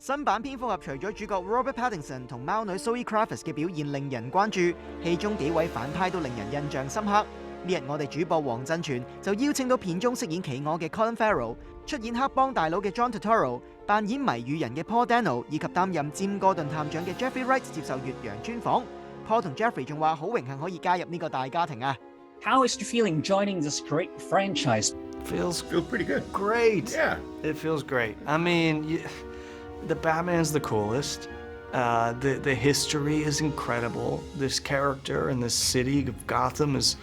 新版蝙蝠俠除咗主角 Robert Pattinson 同貓女 ZoeKravitz 嘅表現令人關注，戲中幾位反派都令人印象深刻。呢日我哋主播黃振全就邀請到片中飾演企鵝嘅 Colin Farrell、出演黑幫大佬嘅 John Turturro、扮演謎語人嘅 Paul Dano 以及擔任占哥頓探長嘅 Jeffrey Wright 接受越洋專訪。Paul 同 Jeffrey 仲話好榮幸可以加入呢個大家庭啊！ How is it feeling joining this great franchise? Feels pretty good. Great. Yeah. It feels great. I mean, the Batman's the coolest. The history is incredible. This character and this city of Gotham has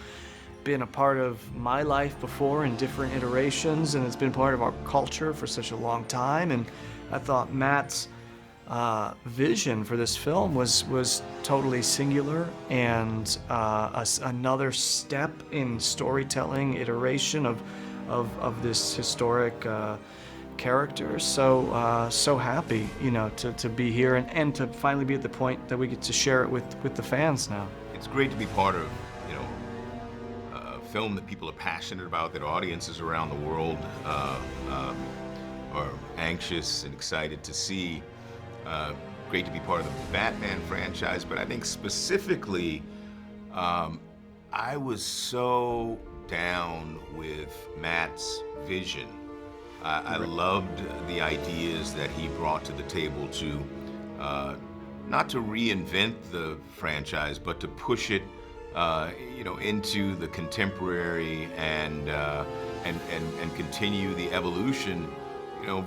been a part of my life before in different iterations, and it's been part of our culture for such a long time. And I thought Matt's vision for this film was totally singular and another step in storytelling iteration of this historic character. So happy, to be here and to finally be at the point that we get to share it with the fans now. It's great to be part of, a film that people are passionate about, that audiences around the world are anxious and excited to see. Great to be part of the Batman franchise, but I think specifically, I was so down with Matt's vision. I loved the ideas that he brought to the table to, not to reinvent the franchise, but to push it, into the contemporary and continue the evolution,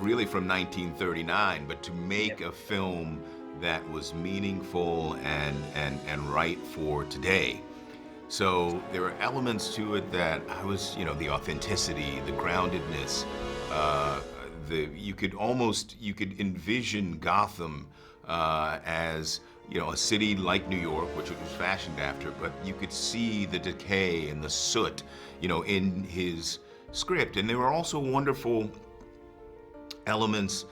really from 1939, but to make a film that was meaningful and right for today. So there are elements to it that I was, the authenticity, the groundedness, you could envision Gotham as, a city like New York, which it was fashioned after, but you could see the decay and the soot, in his script. And there were also wonderful elements,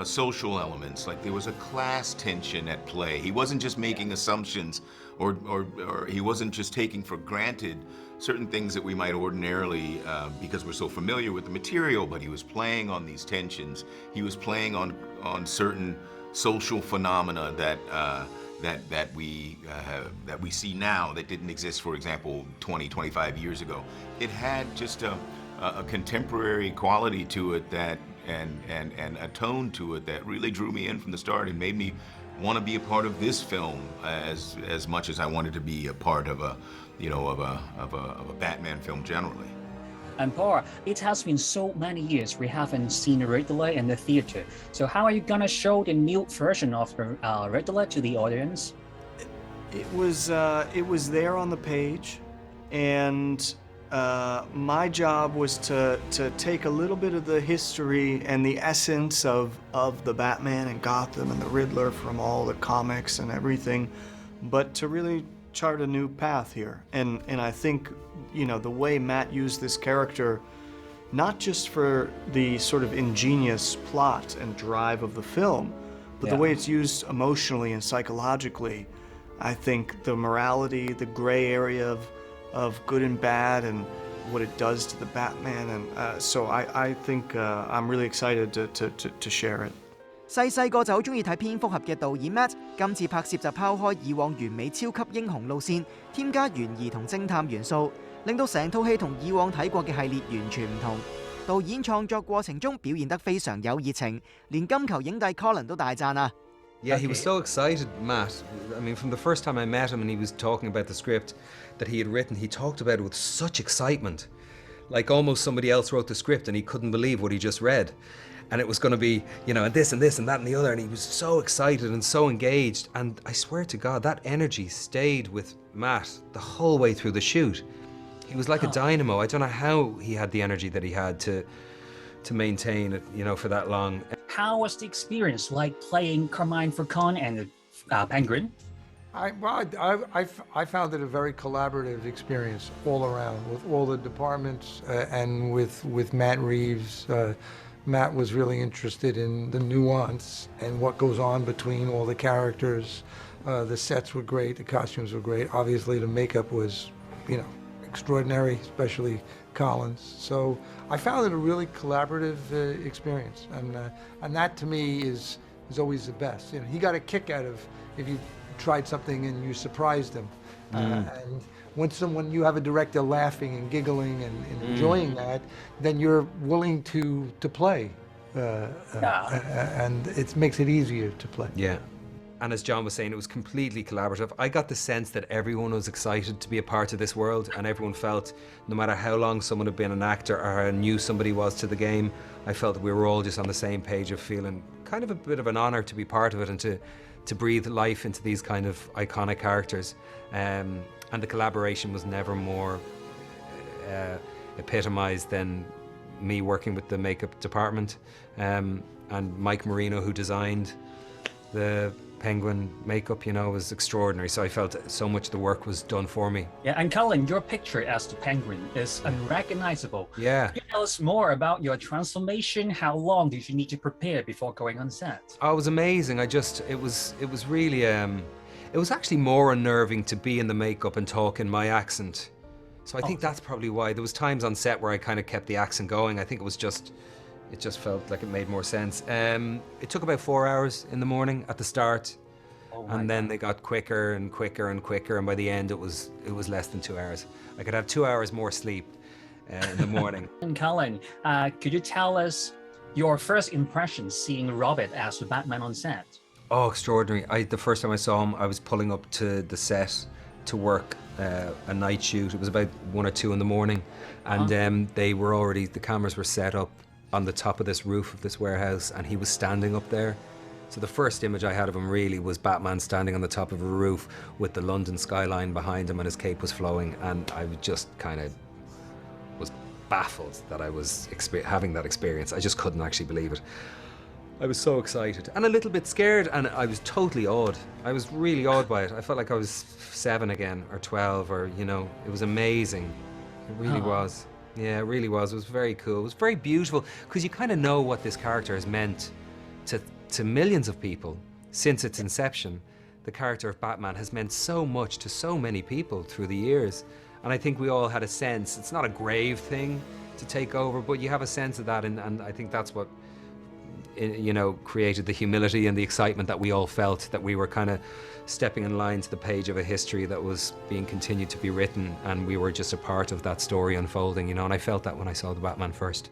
social elements, like there was a class tension at play. He wasn't just making assumptions or he wasn't just taking for granted certain things that we might ordinarily, because we're so familiar with the material, but he was playing on these tensions. He was playing on certain social phenomena that we see now that didn't exist, for example, 25 years ago. It had just a contemporary quality to it and a tone to it that really drew me in from the start and made me want to be a part of this film as much as I wanted to be a part of a Batman film generally. And Paul, it has been so many years we haven't seen Riddler in the theater. So how are you gonna show the new version of the Riddler to the audience? It was there on the page, and my job was to take a little bit of the history and the essence of the Batman and Gotham and the Riddler from all the comics and everything, but to really chart a new path here. And I think, the way Matt used this character, not just for the sort of ingenious plot and drive of the film, but the way it's used emotionally and psychologically. I think the morality, the gray area of good and bad and what it does to the Batman, and so I think I'm really excited to share it. 細個就好中意睇蝙蝠俠嘅導演 Matt， 今次拍攝就拋開以往完美超級英雄路線，添加懸疑同偵探元素，令到成套戲同以往睇過嘅系列完全唔同。導演創作過程中表現得非常有熱情，連金球影帝 Colin 都大讚啊！ Yeah, he was so excited, Matt. I mean, from the first time I met him and he was talking about the script that he had written, he talked about it with such excitement. Like almost somebody else wrote the script and he couldn't believe what he just read. And it was going to be, this and this and that and the other. And he was so excited and so engaged. And I swear to God, that energy stayed with Matt the whole way through the shoot. He was like a dynamo. I don't know how he had the energy that he had to maintain it, for that long. How was the experience like playing Carmine Falcone and Penguin? I found it a very collaborative experience all around with all the departments and with Matt Reeves. Matt was really interested in the nuance and what goes on between all the characters. The sets were great, the costumes were great. Obviously the makeup was, extraordinary, especially Colin's. So I found it a really collaborative experience, and that to me is is always the best. You know, he got a kick out of if you tried something and you surprised him. And when you have a director laughing and giggling and enjoying that, then you're willing to play. And it makes it easier to play. Yeah. And as John was saying, it was completely collaborative. I got the sense that everyone was excited to be a part of this world, and everyone felt, no matter how long someone had been an actor or how new somebody was to the game, I felt that we were all just on the same page of feeling kind of a bit of an honor to be part of it and to breathe life into these kind of iconic characters. And the collaboration was never more epitomized than me working with the makeup department, and Mike Marino, who designed the Penguin makeup, you know, was extraordinary. So I felt so much of the work was done for me. Yeah, and Colin, your picture as the Penguin is unrecognizable. Yeah. Can you tell us more about your transformation? How long did you need to prepare before going on set? Oh, it was amazing. It was really, it was actually more unnerving to be in the makeup and talk in my accent. So I think that's probably why. There was times on set where I kind of kept the accent going. I think it just felt like it made more sense. It took about 4 hours in the morning at the start, and then they got quicker and quicker and quicker, and by the end it was less than 2 hours. I could have 2 hours more sleep in the morning. And Colin, could you tell us your first impression seeing Robert as the Batman on set? Oh, extraordinary. The first time I saw him, I was pulling up to the set to work a night shoot. It was about 1 or 2 in the morning, and the cameras were set up on the top of this roof of this warehouse, and he was standing up there. So the first image I had of him really was Batman standing on the top of a roof with the London skyline behind him, and his cape was flowing, and I just kind of was baffled that I was having that experience. I just couldn't actually believe it. I was so excited and a little bit scared, and I was totally awed. I was really awed by it. I felt like I was 7 again, or 12, or, you know, it was amazing. It really was. Yeah, it really was. It was very cool. It was very beautiful, because you kind of know what this character has meant to millions of people since its inception. The character of Batman has meant so much to so many people through the years. And I think we all had a sense, it's not a grave thing to take over, but you have a sense of that, and I think that's what, you know, created the humility and the excitement that we all felt, that we were kind of stepping in line to the page of a history that was being continued to be written, and we were just a part of that story unfolding, you know, and I felt that when I saw the Batman first.